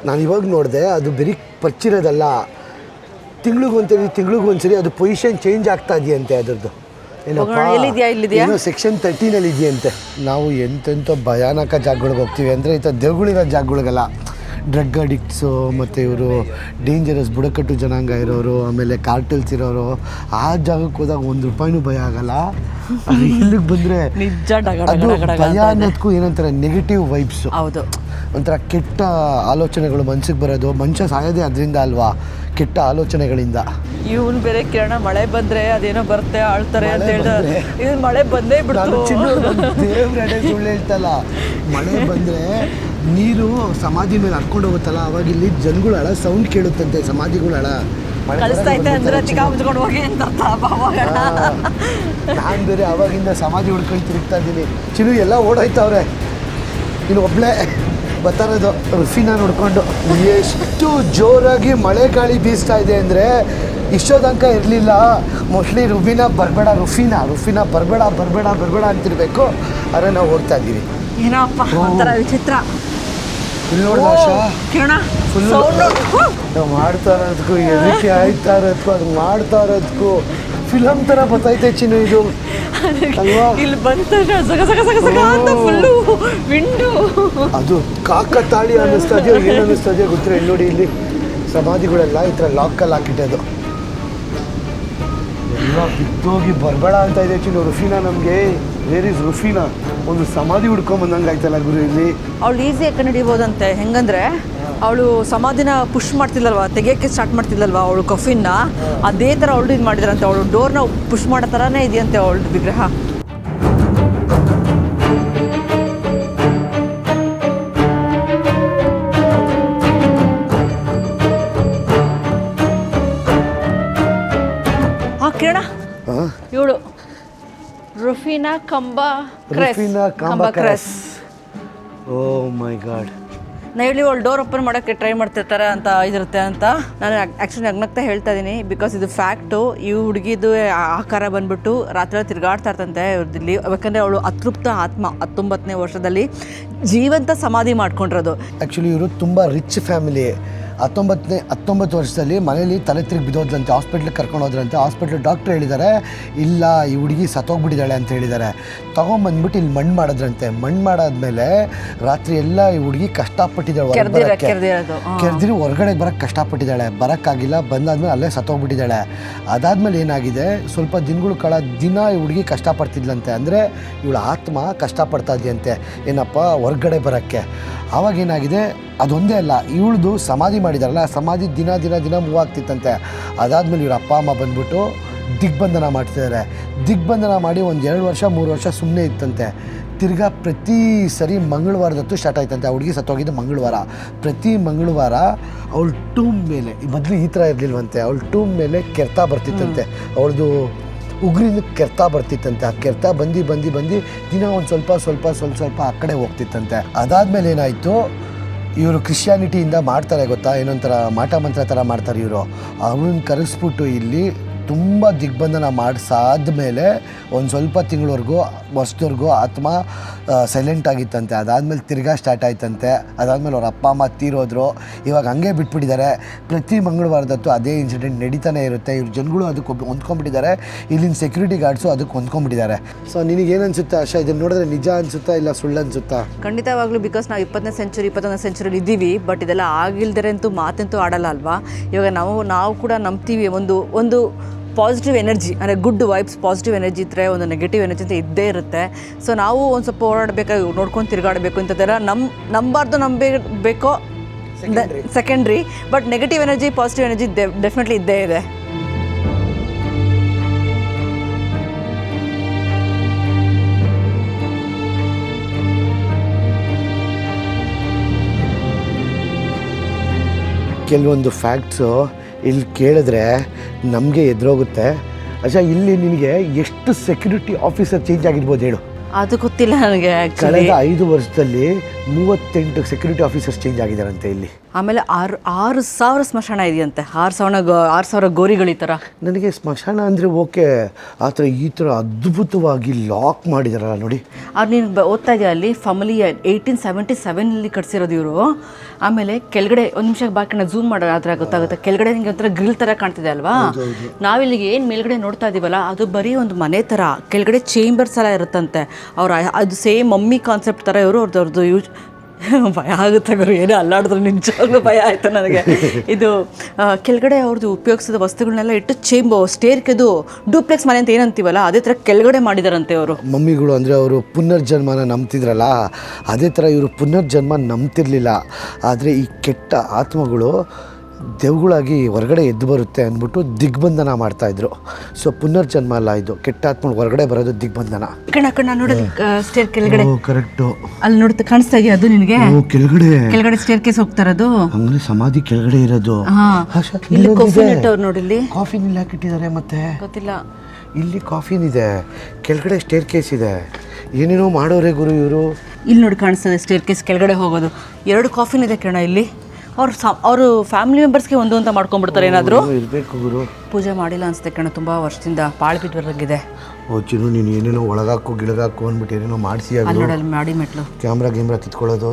[SPEAKER 1] ನಾನು ಇವಾಗ ನೋಡಿದೆ, ಅದು ಬರೀ ಪಚ್ಚಿರೋದಲ್ಲ, ತಿಂಗಳಿಗೊಂದ್ಸರಿ ಅದು ಪೊಸಿಷನ್ ಚೇಂಜ್ ಆಗ್ತಾ ಇದೆಯಂತೆ ಅದರದ್ದು. ಏನೋ ಸೆಕ್ಷನ್ 13 ಇದೆಯಂತೆ. ನಾವು ಎಂತೆಂಥ ಭಯಾನಕ ಜಾಗಗಳಿಗೆ ಹೋಗ್ತೀವಿ ಅಂದರೆ ಈ ಥರ ದೇವ್ಗಳಿರೋ ಜಾಗಗಳಿಗೆಲ್ಲ. ಡ್ರಗ್ ಅಡಿಕ್ಟ್ಸು ಮತ್ತು ಇವರು ಡೇಂಜರಸ್ ಬುಡಕಟ್ಟು ಜನಾಂಗ ಇರೋರು, ಆಮೇಲೆ ಕಾರ್ಟೆಲ್ಸ್ ಇರೋರು, ಆ ಜಾಗಕ್ಕೆ ಹೋದಾಗ ₹1 ಭಯ ಆಗಲ್ಲ. ಇಲ್ಲಿಗೆ ಬಂದರೆ ಅದು ಭಯ ಅನ್ನೋದಕ್ಕೂ ಏನಂತಾರೆ ನೆಗೆಟಿವ್ ವೈಬ್ಸು.
[SPEAKER 2] ಹೌದು,
[SPEAKER 1] ಒಂಥರ ಕೆಟ್ಟ ಆಲೋಚನೆಗಳು ಮನ್ಸಿಗೆ ಬರೋದು. ಮನುಷ್ಯ ಸಾಯೋದೇ ಅದರಿಂದ ಅಲ್ವಾ, ಕೆಟ್ಟ ಆಲೋಚನೆಗಳಿಂದ.
[SPEAKER 2] ಇವನು ಬೇರೆ ಕಿರಣ ಮಳೆ ಬಂದರೆ ಅದೇನೋ ಬರುತ್ತೆ ಆಳ್ತಾರೆ ಅಂತ ಹೇಳಿದ್ರೆ, ಇದು ಮಳೆ ಬಂದೇ ಬಿಡ್ತು.
[SPEAKER 1] ದೇವ್ರಡೆ ಸುಳ್ಳು ಹೇಳ್ತಲ್ಲ, ಮಳೆ ಬಂದರೆ ನೀರು ಸಮಾಧಿ ಮೇಲೆ ಹರ್ಕೊಂಡು ಹೋಗುತ್ತಲ್ಲ, ಅವಾಗ ಇಲ್ಲಿ ಜನಗಳು ಅಳ ಸೌಂಡ್ ಕೇಳುತ್ತಂತೆ, ಸಮಾಧಿಗಳು ಅಳ ನಾನು ಬೇರೆ ಅವಾಗಿಂದ ಸಮಾಧಿ ಹುಡ್ಕೊಂಡು ತಿರುಗ್ತಾ ಇದ್ದೀನಿ. ಚಿನ್ನು ಎಲ್ಲ ಓಡೋಯ್ತವ್ರೆ, ಇನ್ನು ಒಬ್ಳೆ ಬರ್ತಾರೋದು ರುಫಿನಾ ನೋಡ್ಕೊಂಡು. ಎಷ್ಟು ಜೋರಾಗಿ ಮಳೆ ಗಾಳಿ ಬೀಸ್ತಾ ಇದೆ ಅಂದರೆ ಇಷ್ಟೊಂದಂಕ ಇರಲಿಲ್ಲ. ಮೋಸ್ಟ್ಲಿ ರುಫಿನಾ ಬರಬೇಡ ಅಂತಿರ್ಬೇಕು. ಆದರೆ ನಾವು ಹೋಗ್ತಾ ಇದ್ದೀವಿ.
[SPEAKER 2] ಏನಪ್ಪ ಒಂಥರ ವಿಚಿತ್ರ.
[SPEAKER 1] ಇಲ್ಲಿ ನೋಡಿ ಆಶಾ, ಫುಲ್ಲು ನಾವು ಮಾಡ್ತಾ ಇರೋದಕ್ಕೂ ಎದಕ್ಕೆ ಆಯ್ತಾ ಇರೋದಕ್ಕೂ ಅದು ಮಾಡ್ತಾ ಇರೋದಕ್ಕೂ ಫಿಲಮ್ ಥರ ಬರ್ತೈತೆ ಚಿನ್ನು ಇದು ಅಲ್ವಾ?
[SPEAKER 2] ಇಲ್ಲಿ ಬಂದ ಫುಲ್ಲು ವಿಂಡು.
[SPEAKER 1] ಅದು ಕಾಕತಾಳಿ ಅನ್ನಿಸ್ತದೆಯೋ ಏನು ಅನ್ನಿಸ್ತದೆಯೋ ಗೊತ್ತಿಲ್ಲ. ಇಲ್ಲಿ ನೋಡಿ, ಇಲ್ಲಿ ಸಮಾಧಿಗಳೆಲ್ಲ ಈ ಥರ ಲಾಕಲ್ಲಿ ಹಾಕಿಟ್ಟದು. ಎಲ್ಲ ಬಿದ್ದೋಗಿ ಬರಬೇಡ ಅಂತ ಇದೆ ಚಿನ್ನು. ರುಫಿನಾ ನಮಗೆ ವೇರ್ ಇಸ್ ರುಫಿನಾ? ಒಂದು ಸಮಾಧಿ ಹುಡ್ಕೊಂಬಂದಂಗೆ ಆಯ್ತಲ್ಲ ಗುರು ಇಲ್ಲಿ.
[SPEAKER 2] ಅವಳು ಈಸಿಯಾಗಿ ಕಂಡುಹಿಡಿಬೋದಂತೆ. ಹೆಂಗಂದ್ರೆ ಅವಳು ಸಮಾಧಿನ ಪುಷ್ ಮಾಡ್ತಿಲ್ಲಲ್ವ, ತೆಗಿಯೋಕ್ಕೆ ಸ್ಟಾರ್ಟ್ ಮಾಡ್ತಿಲ್ಲಲ್ವ ಅವಳು ಕಫಿನ್ನ, ಅದೇ ಥರ ಅವಳು ಇದು ಮಾಡಿದ್ರಂತೆ. ಅವಳು ಡೋರ್ನ ಪುಷ್ ಮಾಡೋ ಥರನೇ ಇದೆಯಂತೆ ಅವಳದು ವಿಗ್ರಹ. ಕಿರಣ, ಇವಳು ರುಫಿನಾ ಕಂಬಕ್ರೆಸ್.
[SPEAKER 1] ಓ ಮೈ ಗಾಡ್.
[SPEAKER 2] ನಾ ಹೇಳಿ ಅವಳು ಡೋರ್ ಓಪನ್ ಮಾಡೋಕ್ಕೆ ಟ್ರೈ ಮಾಡ್ತಿರ್ತಾರೆ ಅಂತ ಇದಿರುತ್ತೆ ಅಂತ ನಾನು ಆ್ಯಕ್ಚುಲಿ ನಗ್ನಗ್ತಾ ಹೇಳ್ತಾ ಇದ್ದೀನಿ. ಬಿಕಾಸ್ ಇದು ಫ್ಯಾಕ್ಟು. ಈ ಹುಡುಗಿದು ಆಕಾರ ಬಂದ್ಬಿಟ್ಟು ರಾತ್ರಿ ತಿರುಗಾಡ್ತಾ ಇರ್ತಂತೆ ಇವ್ರದಲ್ಲಿ. ಯಾಕಂದರೆ ಅವಳು ಅತೃಪ್ತ ಆತ್ಮ 19ನೇ ವರ್ಷದಲ್ಲಿ ಜೀವಂತ ಸಮಾಧಿ ಮಾಡ್ಕೊಂಡಿರೋದು.
[SPEAKER 1] ಆ್ಯಕ್ಚುಲಿ ಇವರು ತುಂಬ ರಿಚ್ ಫ್ಯಾಮಿಲಿ. 19 ವರ್ಷದಲ್ಲಿ ಮನೇಲಿ ತಲೆ ತಿರುಗಿ ಬಿದ್ದೋದ್ರಂತೆ. ಹಾಸ್ಪಿಟ್ಲಿಗೆ ಕರ್ಕೊಂಡು ಹೋದ್ರಂತೆ. ಹಾಸ್ಪಿಟ್ಲ್ ಡಾಕ್ಟ್ರ್ ಹೇಳಿದ್ದಾರೆ, ಇಲ್ಲ ಈ ಹುಡುಗಿ ಸತ್ತೋಗ್ಬಿಟ್ಟಿದ್ದಾಳೆ ಅಂತ ಹೇಳಿದ್ದಾರೆ. ತೊಗೊಂಬಂದ್ಬಿಟ್ಟು ಇಲ್ಲಿ ಮಣ್ಣು ಮಾಡಿದ್ರಂತೆ. ಮಣ್ಣು ಮಾಡಾದ್ಮೇಲೆ ರಾತ್ರಿ ಎಲ್ಲ ಈ ಹುಡುಗಿ ಕಷ್ಟಪಟ್ಟಿದ್ದಾಳೆ, ಕೆರೆದಿರಿ ಹೊರಗಡೆ ಬರೋಕ್ಕೆ ಕಷ್ಟಪಟ್ಟಿದ್ದಾಳೆ. ಬರೋಕ್ಕಾಗಿಲ್ಲ, ಬಂದಾದ್ಮೇಲೆ ಅಲ್ಲೇ ಸತ್ತೋಗ್ಬಿಟ್ಟಿದ್ದಾಳೆ. ಅದಾದಮೇಲೆ ಏನಾಗಿದೆ, ಸ್ವಲ್ಪ ದಿನಗಳ ದಿನ ಈ ಹುಡುಗಿ ಕಷ್ಟಪಡ್ತಿದ್ಲಂತೆ. ಅಂದರೆ ಇವಳ ಆತ್ಮ ಕಷ್ಟಪಡ್ತಾ ಇದೆಯಂತೆ ಏನಪ್ಪ ಹೊರಗಡೆ ಬರೋಕ್ಕೆ. ಆವಾಗೇನಾಗಿದೆ, ಅದೊಂದೇ ಅಲ್ಲ, ಇವಳದು ಸಮಾಧಿ ಮಾಡಿದಾರಲ್ಲ, ಸಮಾಧಿ ದಿನ ಮೂವ್ ಆಗ್ತಿತ್ತಂತೆ. ಅದಾದಮೇಲೆ ಇವ್ರ ಅಪ್ಪ ಅಮ್ಮ ಬಂದ್ಬಿಟ್ಟು ದಿಗ್ಬಂಧನ ಮಾಡ್ತಿದ್ದಾರೆ. ದಿಗ್ಬಂಧನ ಮಾಡಿ ಒಂದು 2 ವರ್ಷ 3 ವರ್ಷ ಸುಮ್ಮನೆ ಇತ್ತಂತೆ. ತಿರ್ಗಾ ಪ್ರತಿ ಸರಿ ಮಂಗಳವಾರದತ್ತು ಸ್ಟಾರ್ಟ್ ಆಯ್ತಂತೆ. ಆ ಹುಡುಗಿ ಸತ್ತೋಗಿದ್ದು ಮಂಗಳವಾರ. ಪ್ರತಿ ಮಂಗಳವಾರ ಅವಳ ಟೂಮ್ ಮೇಲೆ, ಮೊದಲು ಈ ಥರ ಇರಲಿಲ್ವಂತೆ, ಅವಳ ಟೂಮ್ ಮೇಲೆ ಕೆರ್ತಾ ಬರ್ತಿತ್ತಂತೆ. ಅವಳದು ಉಗುರಿಂದ ಕೆರ್ತಾ ಬರ್ತಿತ್ತಂತೆ. ಆ ಕೆರ್ತಾ ಬಂದು ದಿನ ಒಂದು ಸ್ವಲ್ಪ ಆ ಕಡೆ ಹೋಗ್ತಿತ್ತಂತೆ. ಅದಾದಮೇಲೆ ಏನಾಯಿತು, ಇವರು ಕ್ರಿಶ್ಚಿಯಾನಿಟಿಯಿಂದ ಮಾಡ್ತಾರೆ ಗೊತ್ತಾ, ಏನೊಂಥರ ಮಾಟ ಮಂತ್ರ ಥರ ಮಾಡ್ತಾರೆ ಇವರು. ಅವನ್ನ ಕರೆಸ್ಬಿಟ್ಟು ಇಲ್ಲಿ ತುಂಬ ದಿಗ್ಬಂಧನ ಮಾಡಿಸಾದ್ಮೇಲೆ ಒಂದು ಸ್ವಲ್ಪ ತಿಂಗಳವರೆಗೂ ವರ್ಷದವರೆಗೂ ಆತ್ಮ ಸೈಲೆಂಟ್ ಆಗಿತ್ತಂತೆ. ಅದಾದಮೇಲೆ ತಿರ್ಗಾ ಸ್ಟಾರ್ಟ್ ಆಯ್ತಂತೆ. ಅದಾದಮೇಲೆ ಅವ್ರ ಅಪ್ಪ ಅಮ್ಮ ತೀರೋದ್ರು. ಇವಾಗ ಹಂಗೆ ಬಿಟ್ಬಿಟ್ಟಿದ್ದಾರೆ. ಪ್ರತಿ ಮಂಗಳವಾರದತ್ತು ಅದೇ ಇನ್ಸಿಡೆಂಟ್ ನಡೀತಾನೆ ಇರುತ್ತೆ. ಇವ್ರ ಜನಗಳು ಅದಕ್ಕೆ ಹೊಂದ್ಕೊಂಡ್ಬಿಟ್ಟಿದ್ದಾರೆ. ಇಲ್ಲಿನ ಸೆಕ್ಯೂರಿಟಿ ಗಾರ್ಡ್ಸು ಅದಕ್ಕೆ ಹೊಂದ್ಕೊಂಡ್ಬಿಟ್ಟಿದ್ದಾರೆ. ಸೊ ನಿನಗೇನು ಅನಿಸುತ್ತೆ ಆಶಾ, ಇದನ್ನು ನೋಡಿದ್ರೆ ನಿಜ ಅನಿಸುತ್ತಾ ಇಲ್ಲ ಸುಳ್ಳು ಅನಿಸುತ್ತಾ?
[SPEAKER 2] ಖಂಡಿತವಾಗ್ಲೂ, ಬಿಕಾಸ್ ನಾವು 20ನೇ ಸೆಂಚುರಿ 21ನೇ ಸೆಂಚುರಿಲಿ ಇದ್ದೀವಿ. ಬಟ್ ಇದೆಲ್ಲ ಆಗಿಲ್ದರೆ ಅಂತೂ ಮಾತಂತೂ ಆಡಲ್ಲ ಅಲ್ವಾ. ಇವಾಗ ನಾವು ಕೂಡ ನಂಬ್ತೀವಿ ಒಂದು ಪಾಸಿಟಿವ್ ಎನರ್ಜಿ, ಅಂದರೆ ಗುಡ್ ವೈಬ್ಸ್, ಪಾಸಿಟಿವ್ ಎನರ್ಜಿ ಇದ್ದರೆ ಒಂದು ನೆಗೆಟಿವ್ ಎನರ್ಜಿ ಅಂತ ಇದ್ದೇ ಇರುತ್ತೆ. ಸೊ ನಾವು ಒಂದು ಸ್ವಲ್ಪ ಓಡಾಡಬೇಕಾಗಿ ನೋಡ್ಕೊಂಡು ತಿರುಗಾಡಬೇಕು ಇಂಥದ್ದೆಲ್ಲ ನಂಬಾರ್ದು ನಂಬಬೇಕೋ secondary. But negative energy positive energy definitely ಇದ್ದೇ ಇದೆ.
[SPEAKER 1] ಕೆಲವೊಂದು ಫ್ಯಾಕ್ಟ್ಸು ಇಲ್ಲಿ ಕೇಳಿದ್ರೆ ನಮಗೆ ಎದುರೋಗುತ್ತೆ. ಅಚ್ಚಾ, ಇಲ್ಲಿ ನಿನಗೆ ಎಷ್ಟು ಸೆಕ್ಯೂರಿಟಿ ಆಫೀಸರ್ ಚೇಂಜ್ ಆಗಿರ್ಬೋದು ಹೇಳು?
[SPEAKER 2] ಅದು ಗೊತ್ತಿಲ್ಲ ನನಗೆ.
[SPEAKER 1] ಕಳೆದ 5 ವರ್ಷದಲ್ಲಿ 38 ಸೆಕ್ಯೂರಿಟಿ ಆಫೀಸರ್ಸ್ ಚೇಂಜ್ ಆಗಿದ್ದಾರಂತೆ ಇಲ್ಲಿ.
[SPEAKER 2] ಆಮೇಲೆ 6,000 ಸ್ಮಶಾನ ಇದೆಯಂತೆ. 6,000 ಗೋರಿಗಳು ಈ ಥರ.
[SPEAKER 1] ನನಗೆ ಸ್ಮಶಾನ ಅಂದರೆ ಓಕೆ, ಆ ಥರ ಈ ಥರ ಅದ್ಭುತವಾಗಿ ಲಾಕ್ ಮಾಡಿದಾರಲ್ಲ ನೋಡಿ.
[SPEAKER 2] ಅವ್ರು ನೀನು ಓದ್ತಾ ಇದೆಯಾ ಅಲ್ಲಿ ಫ್ಯಾಮಿಲಿ 1877 ಕಟ್ಸಿರೋದು ಇವರು. ಆಮೇಲೆ ಕೆಳಗಡೆ ಒಂದು ನಿಮಿಷ ಬಾಕಿ ಝೂಮ್ ಮಾಡೋದು ಆ ಥರ ಗೊತ್ತಾಗುತ್ತೆ. ಕೆಳಗಡೆ ನಿಮಗೆ ಒಂಥರ ಗ್ರಿಲ್ ಥರ ಕಾಣ್ತಿದೆ ಅಲ್ವಾ. ನಾವಿಲ್ಲಿಗೆ ಏನು ಮೇಲ್ಗಡೆ ನೋಡ್ತಾ ಇದ್ದೀವಲ್ಲ ಅದು ಬರೀ ಒಂದು ಮನೆ ಥರ. ಕೆಳಗಡೆ ಚೇಂಬರ್ಸ್ ಎಲ್ಲ ಇರುತ್ತಂತೆ. ಅದು ಸೇಮ್ ಮಮ್ಮಿ ಕಾನ್ಸೆಪ್ಟ್ ಥರ ಇವರು ಅವ್ರದ್ದು ಭಯ ಆಗುತ್ತೆ ಗುರು, ಏನೋ ಅಲ್ಲಾಡಿದ್ರು ನಿಜವಾಗ್ಲೂ ಭಯ ಆಯಿತು ನನಗೆ. ಇದು ಕೆಳಗಡೆ ಅವ್ರದ್ದು ಉಪಯೋಗಿಸಿದ ವಸ್ತುಗಳನ್ನೆಲ್ಲ ಇಟ್ಟು ಸ್ಟೇರ್ಕೆದು ಡೂಪ್ಲೆಕ್ಸ್ ಮನೆ ಅಂತ ಏನಂತೀವಲ್ಲ ಅದೇ ಥರ ಕೆಳಗಡೆ ಮಾಡಿದಾರಂತೆ ಅವರು.
[SPEAKER 1] ಮಮ್ಮಿಗಳು ಅಂದರೆ ಅವರು ಪುನರ್ಜನ್ಮನ ನಂಬ್ತಿದ್ರಲ್ಲ, ಅದೇ ಥರ ಇವರು ಪುನರ್ಜನ್ಮ ನಂಬ್ತಿರ್ಲಿಲ್ಲ. ಆದರೆ ಈ ಕೆಟ್ಟ ಆತ್ಮಗಳು ದೆವ್ಗಳಾಗಿ ಹೊರಗಡೆ ಎದ್ದು ಬರುತ್ತೆ ಅಂದ್ಬಿಟ್ಟು ದಿಗ್ಬಂಧನ ಮಾಡ್ತಾಯಿದ್ರು. ಸೊ ಪುನರ್ಜನ್ಮ ಅಲ್ಲ ಇದು, ಕೆಟ್ಟ ಆತ್ಮಗಳು ಹೊರಗಡೆ ಬರೋದು ದಿಗ್ಬಂಧನ.
[SPEAKER 2] ಕಣ್ಣ ನೋಡಿ ಸ್ಟೇರ್ ಕೆಳಗಡೆ.
[SPEAKER 1] ಕರೆಕ್ಟು,
[SPEAKER 2] ಅಲ್ಲಿ ನೋಡ್ತಾ ಕಾಣಿಸ್ತಾ ಇದೆಯಾ ಅದು ನಿನಗೆ? ಕೆಳಗಡೆ ಸ್ಟೇರ್ ಕೇಸ್ ಹೋಗ್ತಾ ಇರೋದು,
[SPEAKER 1] ಹಂಗಂದ್ರೆ ಸಮಾಧಿ ಕೆಳಗಡೆ ಇರೋದು.
[SPEAKER 2] ನೋಡಿ ಇಲ್ಲಿ
[SPEAKER 1] ಕಾಫಿನ್ ಇಲ್ಲಿ ಹಾಕಿಟ್ಟಿದ್ದಾರೆ. ಮತ್ತೆ
[SPEAKER 2] ಗೊತ್ತಿಲ್ಲ,
[SPEAKER 1] ಇಲ್ಲಿ ಕಾಫಿನ್ ಇದೆ, ಕೆಳಗಡೆ ಸ್ಟೇರ್ ಕೇಸ್ ಇದೆ. ಏನೇನೋ ಮಾಡೋರೆ ಗುರು ಇವರು.
[SPEAKER 2] ಇಲ್ಲಿ ನೋಡಿ ಕಾಣಿಸ್ತದೆ ಸ್ಟೇರ್ ಕೇಸ್ ಕೆಳಗಡೆ ಹೋಗೋದು. 2 ಕಾಫಿನ್ ಇದೆ ಕಣ ಇಲ್ಲಿ. ಅವರು ಫ್ಯಾಮಿಲಿ ಮೆಂಬರ್ಸ್ಗೆ ಒಂದು ಅಂತ ಮಾಡ್ಕೊಂಡ್ಬಿಡ್ತಾರೆ. ಏನಾದರೂ
[SPEAKER 1] ಇರಬೇಕು ಗುರು.
[SPEAKER 2] ಪೂಜೆ ಮಾಡಿಲ್ಲ ಅನಿಸುತ್ತೆ ಕಣ, ತುಂಬ ವರ್ಷದಿಂದ ಪಾಳ್ಬಿಟ್ವರೆಗಿದೆ.
[SPEAKER 1] ಓ ಚಿನ್ನು, ನೀನು ಏನೇನೋ ಒಳಗಾಕು ಗಿಳಗಾಕು ಅಂದ್ಬಿಟ್ಟು ಏನೇನೋ ಮಾಡಿಸಿ
[SPEAKER 2] ಅಲ್ಲಿ ಮಾಡಿ ಮೆಟ್ಲು
[SPEAKER 1] ಕ್ಯಾಮ್ರಾ ತಿತ್ಕೊಳ್ಳೋದು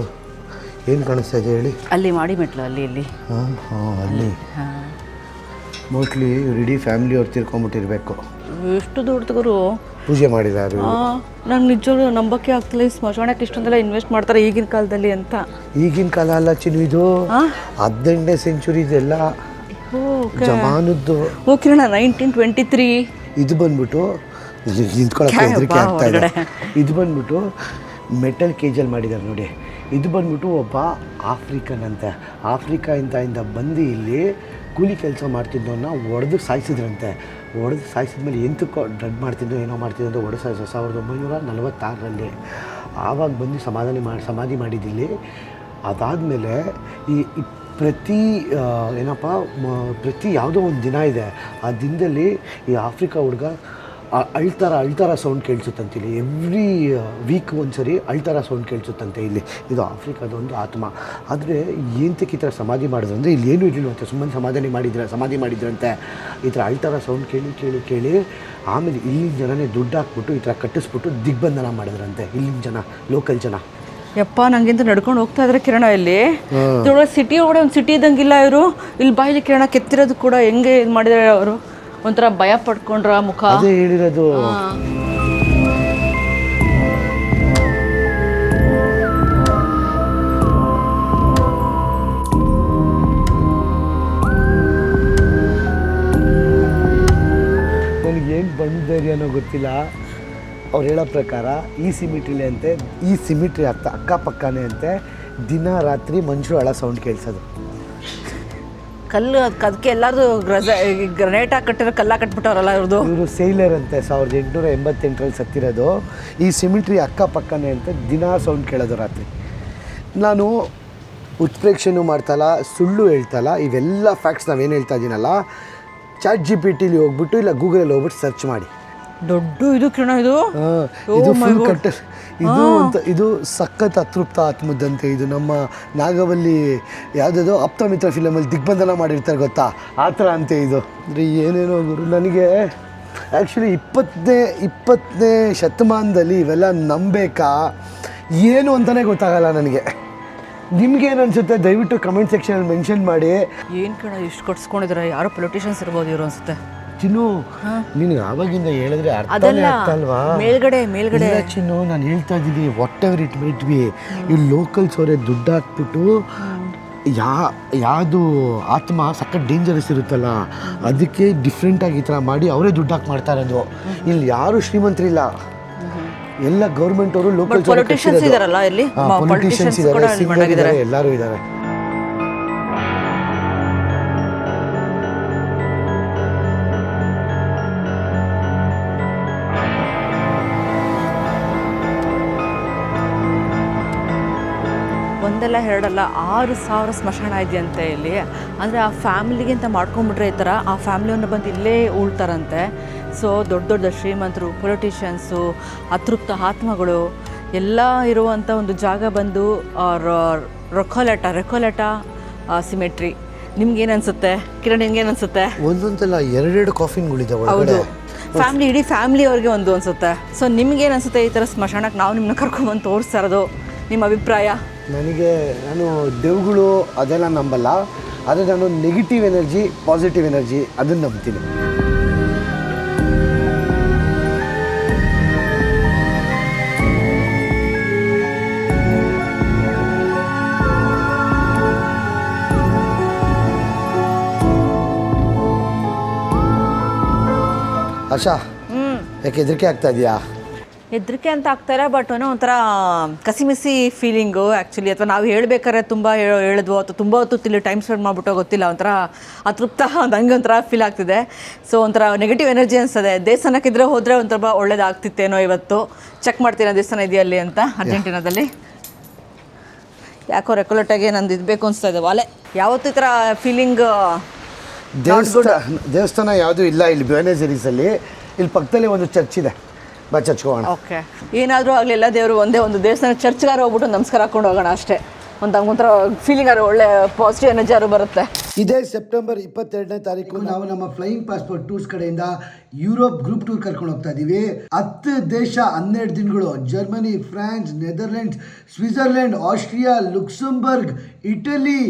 [SPEAKER 1] ಏನು ಕಾಣಿಸ್ತಾ ಇದೆ ಹೇಳಿ?
[SPEAKER 2] ಅಲ್ಲಿ ಮಾಡಿ ಮೆಟ್ಲು ಅಲ್ಲಿ
[SPEAKER 1] ಹಾಂ ಅಲ್ಲಿ ಮೋಸ್ಟ್ಲಿ ಇಡೀ ಫ್ಯಾಮಿಲಿ ಅವ್ರು ತೀರ್ಕೊಂಬಿಟ್ಟಿರ್ಬೇಕು.
[SPEAKER 2] ಎಷ್ಟು ದೊಡ್ಡದು
[SPEAKER 1] ಪೂಜೆ ಮಾಡಿದ್ದಾರೆ.
[SPEAKER 2] ನಂಗೆ ನಿಜವಾಗ್ಲೂ ನಂಬಕ್ಕೆ ಆಗ್ತಿಲ್ಲ ಈ ಸ್ಮಶಾನಕ್ಕೆ ಇಷ್ಟೊಂದೆಲ್ಲ ಇನ್ವೆಸ್ಟ್ ಮಾಡ್ತಾರೆ ಈಗಿನ ಕಾಲದಲ್ಲಿ ಅಂತ.
[SPEAKER 1] ಈಗಿನ ಕಾಲ ಅಲ್ಲ ಚಿನ್ನು, ಇದು 18ನೇ ಸೆಂಚುರಿ ಇದೆಲ್ಲ ಜಮಾನದ್ದು.
[SPEAKER 2] ಓ ಕಿರಣ, 1923.
[SPEAKER 1] ಇದು ಬಂದ್ಬಿಟ್ಟು ನಿಂತ್ಕೊಳ್ಳೋಕೆ ಹೆದರಿಕೆ ಆಗ್ತಾ ಇದೆ. ಇದು ಬಂದ್ಬಿಟ್ಟು ಮೆಟಲ್ ಕೇಜಲ್ಲಿ ಮಾಡಿದ್ದಾರೆ ನೋಡಿ. ಇದು ಬಂದ್ಬಿಟ್ಟು ಒಬ್ಬ ಆಫ್ರಿಕನ್ ಅಂತೆ. ಆಫ್ರಿಕಾಯಿಂದ ಬಂದು ಇಲ್ಲಿ ಕೂಲಿ ಕೆಲಸ ಮಾಡ್ತಿದ್ದವನ್ನ ಹೊಡೆದು ಸಾಯಿಸಿದ್ರಂತೆ. ಹೊಡೆದು ಸಾಯಿಸಿದ್ಮೇಲೆ ಎಂತಕ್ಕೋ ಡ್ರಗ್ ಮಾಡ್ತಿದ್ದೋ ಏನೋ ಮಾಡ್ತಿದ್ದೋ ಅಂತ ಹೊಡೆದು ಸಾಯಿಸೋ 1946ರಲ್ಲಿ. ಆವಾಗ ಬಂದು ಸಮಾಧಿ ಮಾಡಿದ್ದಿಲ್ಲಿ. ಅದಾದಮೇಲೆ ಈ ಪ್ರತಿ ಯಾವುದೋ ಒಂದು ದಿನ ಇದೆ. ಆ ದಿನದಲ್ಲಿ ಈ ಆಫ್ರಿಕಾ ಹುಡುಗ ಅಳ್ತಾರ ಸೌಂಡ್ ಕೇಳಿಸುತ್ತಂತೆ. ಇಲ್ಲಿ ಎವ್ರಿ ವೀಕ್ ಒಂದ್ಸರಿ ಅಳ್ತಾರ ಸೌಂಡ್ ಕೇಳಿಸುತ್ತಂತೆ ಇಲ್ಲಿ. ಇದು ಆಫ್ರಿಕಾದ ಒಂದು ಆತ್ಮ. ಆದರೆ ಏನಕ್ಕೆ ಈ ಥರ ಸಮಾಧಿ ಮಾಡಿದ್ರು ಅಂದರೆ ಇಲ್ಲಿ ಏನೂ ಇರಲಿಲ್ವಂತೆ, ಸುಮ್ಮನೆ ಸಮಾಧಿ ಮಾಡಿದ್ರಂತೆ. ಈ ಥರ ಅಳ್ತಾರ ಸೌಂಡ್ ಕೇಳಿ ಆಮೇಲೆ ಇಲ್ಲಿನ ಜನನೇ ದುಡ್ಡು ಹಾಕ್ಬಿಟ್ಟು ಈ ಥರ ಕಟ್ಟಿಸ್ಬಿಟ್ಟು ದಿಗ್ಬಂಧನ ಮಾಡಿದ್ರಂತೆ ಇಲ್ಲಿನ ಜನ, ಲೋಕಲ್ ಜನ.
[SPEAKER 2] ಯಪ್ಪ, ನಂಗಿಂತ ನಡ್ಕೊಂಡು ಹೋಗ್ತಾ ಇದ್ರೆ ಕಿರಣ ಇಲ್ಲಿ ಸಿಟಿ ಒಳಗಡೆ ಒಂದು ಸಿಟಿ ಇದ್ದಂಗಿಲ್ಲ ಇವರು. ಇಲ್ಲಿ ಬಾಯಿಲಿ ಕಿರಣ ಕೆತ್ತಿರೋದು ಕೂಡ ಹೆಂಗೆ ಇದು ಮಾಡಿದ್ದಾರೆ ಅವರು. ಒಂಥರ ಭಯ ಪಡ್ಕೊಂಡ್ರ ಮುಖ.
[SPEAKER 1] ಅದೇ ಹೇಳಿರೋದು. ನನಗೇನು ಬಂದಿದೆ ಅನ್ನೋ ಗೊತ್ತಿಲ್ಲ. ಅವ್ರು ಹೇಳೋ ಪ್ರಕಾರ ಈ ಸಿಮಿಟ್ರಿಲಿ ಅಂತೆ, ಈ ಸಿಮಿಟ್ರಿ ಅಕ್ಕಪಕ್ಕನೇ ಅಂತೆ ದಿನ ರಾತ್ರಿ ಮನುಷ್ಯರು ಅಳ ಸೌಂಡ್ ಕೇಳಿಸೋದು.
[SPEAKER 2] ಕಲ್ಲು ಅದಕ್ಕೆ ಎಲ್ಲಾರ್ದು ಗ್ರನೇಟ್ ಹಾಕಿ ಕಟ್ಟಿರೋ ಕಲ್ಲ ಕಟ್ಬಿಟ್ಟವ್ರಲ್ಲ ಇವ್ರದ್ದು.
[SPEAKER 1] ಇವರು ಸೇಲರ್ ಅಂತೆ, 1888ರಲ್ಲಿ ಸತ್ತಿರೋದು. ಈ ಸಿಮಿಟ್ರಿ ಅಕ್ಕಪಕ್ಕನೇ ಅಂತ ದಿನ ಸೌಂಡ್ ಕೇಳೋದು ರಾತ್ರಿ. ನಾನು ಉತ್ಪ್ರೇಕ್ಷೆನೂ ಮಾಡ್ತಲ್ಲ, ಸುಳ್ಳು ಹೇಳ್ತಲ್ಲ. ಇವೆಲ್ಲ ಫ್ಯಾಕ್ಟ್ಸ್ ನಾವೇನು ಹೇಳ್ತಾ ಇದ್ದೀನಲ್ಲ, ChatGPTಲಿ ಹೋಗ್ಬಿಟ್ಟು ಇಲ್ಲ ಗೂಗಲಲ್ಲಿ ಹೋಗ್ಬಿಟ್ಟು ಸರ್ಚ್ ಮಾಡಿ.
[SPEAKER 2] ದೊಡ್ಡ ಇದು ಕಿರಣ ಇದು.
[SPEAKER 1] ಇದು ಫುಲ್ ಕಟ್ಟ ಇದು ಸಖತ್ ಅತೃಪ್ತ ಆತ್ಮದಂತೆ. ಇದು ನಮ್ಮ ನಾಗವಲ್ಲಿ ಯಾವುದಾದ್ರು ಆಪ್ತಮಿತ್ರ ಫಿಲಮಲ್ಲಿ ದಿಗ್ಬಂಧನ ಮಾಡಿರ್ತಾರೆ ಗೊತ್ತಾ, ಆ ಥರ ಅಂತೆ ಇದು. ಅಂದರೆ ಏನೇನೋ ಗುರು, ನನಗೆ ಆ್ಯಕ್ಚುಲಿ 20ನೇ ಶತಮಾನದಲ್ಲಿ ಇವೆಲ್ಲ ನಂಬೇಕಾ ಏನು ಅಂತಲೇ ಗೊತ್ತಾಗಲ್ಲ ನನಗೆ. ನಿಮ್ಗೇನು ಅನಿಸುತ್ತೆ ದಯವಿಟ್ಟು ಕಮೆಂಟ್ ಸೆಕ್ಷನಲ್ಲಿ ಮೆನ್ಷನ್ ಮಾಡಿ.
[SPEAKER 2] ಏನು ಕಣ ಇಷ್ಟು ಕೊಡ್ಸ್ಕೊಂಡಿದ್ದಾರೆ, ಯಾರೋ ಪೊಲಿಟಿಷಿಯನ್ಸ್ ಇರ್ಬೋದು ಇವರು ಅನ್ಸುತ್ತೆ.
[SPEAKER 1] ಚಿನ್ನು ನೀನು ಯಾವಾಗಿಂದ ಹೇಳಿದ್ರೆ ಅರ್ಥನೇ ಆಗ್ತಲ್ವಾ?
[SPEAKER 2] ಮೇಲ್ಗಡೆ
[SPEAKER 1] ಚಿನ್ನು, ನಾನು ಹೇಳ್ತಾ ಇದ್ದೀನಿ, what ever it might be, ಈ ಲೋಕಲ್ಸ್ ಅವರೇ ದುಡ್ಡು ಹಾಕ್ಬಿಟ್ಟು ಯಾವುದು ಆತ್ಮ ಸಖತ್ ಡೇಂಜರಸ್ ಇರುತ್ತಲ್ಲ ಅದಕ್ಕೆ ಡಿಫ್ರೆಂಟಾಗಿ ಈ ಥರ ಮಾಡಿ ಅವರೇ ದುಡ್ಡು ಹಾಕಿ ಮಾಡ್ತಾ ಇರೋದು. ಇಲ್ಲಿ ಯಾರು ಶ್ರೀಮಂತರಿಲ್ಲ, ಎಲ್ಲ ಗೌರ್ಮೆಂಟ್ ಅವರು ಲೋಕಲ್
[SPEAKER 2] ಪೊಲಿಟಿಷಿಯನ್ಸ್ ಇದಾರಲ್ಲ, ಇಲ್ಲಿ
[SPEAKER 1] ಪೊಲಿಟಿಷಿಯನ್ಸ್ ಇದ್ದಾರೆ, ಸಿಂಗರ್ ಇದ್ದಾರೆ, ಎಲ್ಲರೂ ಇದ್ದಾರೆ.
[SPEAKER 2] ಒಂದಲ್ಲ ಎರಡಲ್ಲ 6,000 ಸ್ಮಶಾನ ಇದೆಯಂತೆ ಇಲ್ಲಿ. ಅಂದರೆ ಆ ಫ್ಯಾಮಿಲಿಗೆ ಅಂತ ಮಾಡ್ಕೊಂಡ್ಬಿಟ್ರೆ ಈ ಥರ ಆ ಫ್ಯಾಮಿಲಿಯನ್ನು ಬಂದು ಇಲ್ಲೇ ಉಳ್ತಾರಂತೆ. ಸೊ ದೊಡ್ಡ ಶ್ರೀಮಂತರು, ಪೊಲಿಟಿಷಿಯನ್ಸು, ಅತೃಪ್ತ ಆತ್ಮಗಳು ಎಲ್ಲ ಇರುವಂಥ ಒಂದು ಜಾಗ ಬಂದು ರೆಕೊಲೆಟಾ ಸಿಮೆಟ್ರಿ. ನಿಮ್ಗೇನು ಅನಿಸುತ್ತೆ ಕಿರಣ್, ನಿಮ್ಗೇನು ಅನಿಸುತ್ತೆ?
[SPEAKER 1] ಒಂದೊಂದಲ್ಲ 2 ಕಾಫಿನ್ಗಳಿದೆ ಒಳಗಡೆ.
[SPEAKER 2] ಇಡೀ ಫ್ಯಾಮಿಲಿ ಅವ್ರಿಗೆ ಒಂದು ಅನಿಸುತ್ತೆ. ಸೊ ನಿಮ್ಗೇನು ಅನಿಸುತ್ತೆ ಈ ಥರ ಸ್ಮಶಾನಕ್ಕೆ ನಾವು ನಿಮ್ಮನ್ನ ಕರ್ಕೊಂಡ್ಬಂದು ತೋರಿಸ್ತಾ ಇರೋದು? ನಿಮ್ಮ ಅಭಿಪ್ರಾಯ?
[SPEAKER 1] ನಾನು ದೇವ್ಗಳು ಅದೆಲ್ಲ ನಂಬಲ್ಲ, ಆದರೆ ನಾನು ನೆಗೆಟಿವ್ ಎನರ್ಜಿ, ಪಾಸಿಟಿವ್ ಎನರ್ಜಿ ಅದನ್ನು ನಂಬ್ತೀನಿ. ಆಶಾ, ಯಾಕೆ ಹೆದರಿಕೆ ಆಗ್ತಾ ಇದೆಯಾ?
[SPEAKER 2] ಹೆದರಿಕೆ ಅಂತ ಆಗ್ತಾರೆ, ಬಟ್ ಒಂಥರ ಕಸಿಮಿಸಿ ಫೀಲಿಂಗು ಆ್ಯಕ್ಚುಲಿ. ಅಥವಾ ನಾವು ಹೇಳ್ಬೇಕಾದ್ರೆ ತುಂಬ ಹೇಳಿದ್ವು ಅಥವಾ ತುಂಬ ಹೊತ್ತು ಟೈಮ್ ಸ್ಪೆಂಡ್ ಮಾಡಿಬಿಟ್ಟೋ ಗೊತ್ತಿಲ್ಲ, ಒಂಥರ ಅತೃಪ್ತ ಹಂಗೆ ಒಂಥರ ಫೀಲ್ ಆಗ್ತಿದೆ. ಸೊ ಒಂಥರ ನೆಗೆಟಿವ್ ಎನರ್ಜಿ ಅನಿಸ್ತದೆ. ದೇವಸ್ಥಾನಕ್ಕಿದ್ರೆ ಹೋದರೆ ಒಂಥರ ಒಳ್ಳೇದಾಗ್ತಿತ್ತೇನೋ. ಇವತ್ತು ಚೆಕ್ ಮಾಡ್ತೀನಿ ದೇವಸ್ಥಾನ ಇದೆಯಲ್ಲಿ ಅಂತ ಅರ್ಜೆಂಟೀನಾದಲ್ಲಿ. ಯಾಕೋ ರೆಕೊಲೆಟಾಗೆ ನಂದು ಇದ್ಬೇಕು ಅನಿಸ್ತಾ ಇದೆ ವಾಲೆ. ಯಾವತ್ತೂ ಈ ಥರ ಫೀಲಿಂಗ್.
[SPEAKER 1] ದೇವಸ್ಥಾನ ಯಾವುದೂ ಇಲ್ಲ ಇಲ್ಲಿ ಬ್ಯೂನಸ್ ಏರೀಸಲ್ಲಿ. ಇಲ್ಲಿ ಪಕ್ಕದಲ್ಲಿ ಒಂದು ಚರ್ಚ್ ಇದೆ, ಬಾ ಚರ್ಚ್ಗೆ ಹೋಗೋಣ.
[SPEAKER 2] ಓಕೆ, ಏನಾದರೂ ಆಗಲಿ ಎಲ್ಲ ದೇವರು ಒಂದೇ. ಒಂದು ದೇವಸ್ಥಾನ ಚರ್ಚ್ಗಾರು ಹೋಗ್ಬಿಟ್ಟು ನಮಸ್ಕಾರ ಹಾಕ್ಕೊಂಡು ಹೋಗೋಣ ಅಷ್ಟೇ. ಒಂಥರ ಫೀಲಿಂಗ್ ಆರು ಒಳ್ಳೆ ಪಾಸಿಟಿವ್ ಎನರ್ಜಿ ಆರು ಬರುತ್ತೆ.
[SPEAKER 1] ಇದೇ ಸೆಪ್ಟೆಂಬರ್ 22ನೇ ತಾರೀಕು ನಾವು ನಮ್ಮ ಫ್ಲೈಯಿಂಗ್ ಪಾಸ್ಪೋರ್ಟ್ ಟೂರ್ಸ್ ಕಡೆಯಿಂದ ಯುರೋಪ್ ಗ್ರೂಪ್ ಟೂರ್ ಕರ್ಕೊಂಡು ಹೋಗ್ತಾ ಇದ್ದೀವಿ. 10 ದೇಶ 12 ದಿನಗಳು. Germany, France, Netherlands, Switzerland, Austria, Luxembourg, Italy,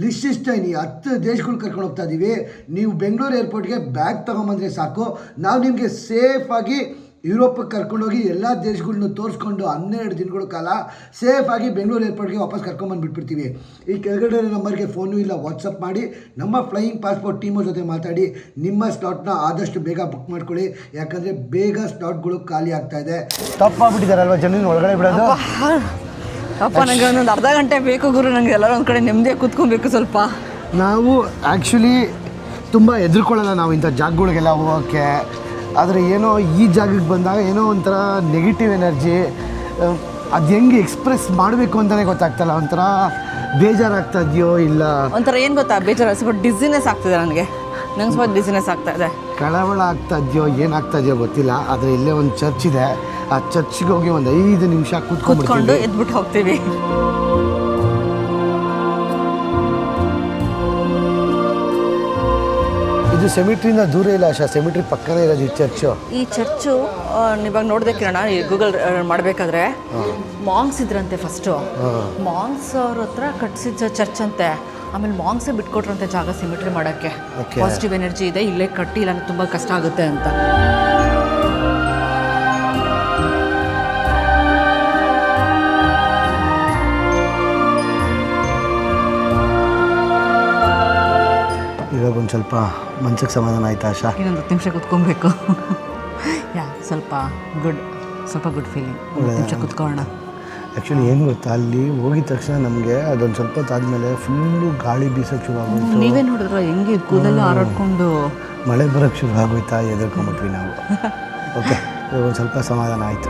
[SPEAKER 1] Liechtenstein, ಈ 10 ದೇಶಗಳು ಕರ್ಕೊಂಡು ಹೋಗ್ತಾ ಇದ್ದೀವಿ. ನೀವು ಬೆಂಗಳೂರು ಏರ್ಪೋರ್ಟ್ಗೆ ಬ್ಯಾಗ್ ತೊಗೊಂಬಂದರೆ ಸಾಕು, ನಾವು ನಿಮಗೆ ಸೇಫಾಗಿ ಯುರೋಪಿಗೆ ಕರ್ಕೊಂಡೋಗಿ ಎಲ್ಲ ದೇಶಗಳ್ನ ತೋರಿಸ್ಕೊಂಡು 12 ದಿನಗಳ ಕಾಲ ಸೇಫಾಗಿ ಬೆಂಗಳೂರು ಏರ್ಪೋರ್ಟ್ಗೆ ವಾಪಸ್ ಕರ್ಕೊಂಬಂದುಬಿಟ್ಬಿಡ್ತೀವಿ. ಈ ಕೆಳಗಡೆ ನಂಬರ್ಗೆ ಫೋನು ಇಲ್ಲ, ವಾಟ್ಸಪ್ ಮಾಡಿ ನಮ್ಮ ಫ್ಲೈಯಿಂಗ್ ಪಾಸ್ಪೋರ್ಟ್ ಟೀಮೋ ಜೊತೆ ಮಾತಾಡಿ ನಿಮ್ಮ ಸ್ಲಾಟ್ನ ಆದಷ್ಟು ಬೇಗ ಬುಕ್ ಮಾಡ್ಕೊಳ್ಳಿ. ಯಾಕಂದರೆ ಬೇಗ ಸ್ಲಾಟ್ಗಳು ಖಾಲಿ ಆಗ್ತಾ ಇದೆ. ತಪ್ಪಾಗ್ಬಿಟ್ಟಿದ್ದಾರಲ್ವ ಜನನ ಒಳಗಡೆ ಬಿಡೋದು?
[SPEAKER 2] ಅಪ್ಪ, ನನಗೆ ಒಂದೊಂದು ಅರ್ಧ ಗಂಟೆ ಬೇಕು ಗುರು. ನನಗೆ ಎಲ್ಲರೂ ಒಂದು ಕಡೆ ನೆಮ್ಮದಿಯಾಗಿ ಕೂತ್ಕೊಬೇಕು ಸ್ವಲ್ಪ.
[SPEAKER 1] ನಾವು ಆ್ಯಕ್ಚುಲಿ ತುಂಬ ಹೆದರ್ಕೊಳ್ಳಲ್ಲ ನಾವು ಇಂಥ ಜಾಗಗಳಿಗೆಲ್ಲ ಹೋಗೋಕ್ಕೆ. ಆದರೆ ಏನೋ ಈ ಜಾಗಕ್ಕೆ ಬಂದಾಗ ಏನೋ ಒಂಥರ ನೆಗೆಟಿವ್ ಎನರ್ಜಿ, ಅದು ಹೆಂಗೆ ಎಕ್ಸ್ಪ್ರೆಸ್ ಮಾಡಬೇಕು ಅಂತಲೇ ಗೊತ್ತಾಗ್ತಲ್ಲ. ಒಂಥರ ಬೇಜಾರಾಗ್ತಾ ಇದೆಯೋ ಇಲ್ಲ,
[SPEAKER 2] ಒಂಥರ ಏನು ಗೊತ್ತಾ, ಬೇಜಾರು ಸ್ವಲ್ಪ ಡಿಸಿನೆಸ್ ಆಗ್ತಿದೆ ನನಗೆ ಸ್ವಲ್ಪ ಡಿಸಿನೆಸ್ ಆಗ್ತಾ ಇದೆ,
[SPEAKER 1] ಕಳವಳ ಆಗ್ತಾ ಇದೆಯೋ ಏನಾಗ್ತಾ ಇದೆಯೋ ಗೊತ್ತಿಲ್ಲ. ಆದರೆ ಇಲ್ಲೇ ಒಂದು ಚರ್ಚ್ ಇದೆ, ಆ ಚರ್ಚ್ಗೆ ಹೋಗಿ ಒಂದು 5 ನಿಮಿಷ
[SPEAKER 2] ಕೂತ್ಕೊಂಡು ಎದ್ಬಿಟ್ಟು ಹೋಗ್ತೀವಿ.
[SPEAKER 1] ಇದು ಸೆಮಿಟ್ರಿಯಿಂದ ದೂರ ಇಲ್ಲ ಆಶಾ, ಸೆಮಿಟ್ರಿ ಪಕ್ಕನೇ ಇರೋದು ಈ ಚರ್ಚು.
[SPEAKER 2] ಈ ಚರ್ಚು ಇವಾಗ ನೋಡಿದೆ ಕಿರಣ, ಗೂಗಲ್ ಮಾಡಬೇಕಾದ್ರೆ ಮಾಂಗ್ಸ್ ಇದ್ರಂತೆ. ಫಸ್ಟು ಮಾಂಗ್ಸ್ ಅವ್ರ ಹತ್ರ ಕಟ್ಸಿದ ಚರ್ಚ್ ಅಂತೆ. ಆಮೇಲೆ ಮಾಂಗ್ಸೇ ಬಿಟ್ಕೊಟ್ರಂತೆ ಜಾಗ ಸೆಮಿಟ್ರಿ ಮಾಡೋಕ್ಕೆ. ಪಾಸಿಟಿವ್ ಎನರ್ಜಿ ಇದೆ, ಇಲ್ಲೇ ಕಟ್ಟಿ, ಇಲ್ಲ ತುಂಬ ಕಷ್ಟ ಆಗುತ್ತೆ ಅಂತ. ಇವಾಗ ಒಂದು ಸ್ವಲ್ಪ ಮನ್ಸಿಗೆ ಸಮಾಧಾನ ಆಯ್ತಾ ಆಶಾ? ಇನ್ನೊಂದು 10 ನಿಮಿಷ ಕೂತ್ಕೊಬೇಕು. ಸ್ವಲ್ಪ ಗುಡ್ ಫೀಲಿಂಗ್. 10 ನಿಮಿಷ ಕೂತ್ಕೊಳ್ಳೋಣ.
[SPEAKER 1] ಆ್ಯಕ್ಚುಲಿ ಏನು ಗೊತ್ತಾ, ಅಲ್ಲಿ ಹೋಗಿದ ತಕ್ಷಣ ನಮಗೆ ಅದೊಂದು ಸ್ವಲ್ಪ ಹೊತ್ತಾದಮೇಲೆ ಫುಲ್ಲು ಗಾಳಿ ಬೀಸೋಕ್ಕೆ ಶುರು ಆಗೋಯ್ತು.
[SPEAKER 2] ನೀವೇ ನೋಡಿದ್ರೆ ಹೆಂಗೆ ಕೂದಲೆಲ್ಲ ಹಾರಾಡ್ಕೊಂಡು
[SPEAKER 1] ಮಳೆ ಬರೋಕ್ಕೆ ಶುರು ಆಗೋಯ್ತಾ, ಎದುರ್ಕೊಂಬಿಟ್ವಿ ನಾವು. ಓಕೆ, ಇವಾಗ ಒಂದು ಸ್ವಲ್ಪ ಸಮಾಧಾನ ಆಯಿತು.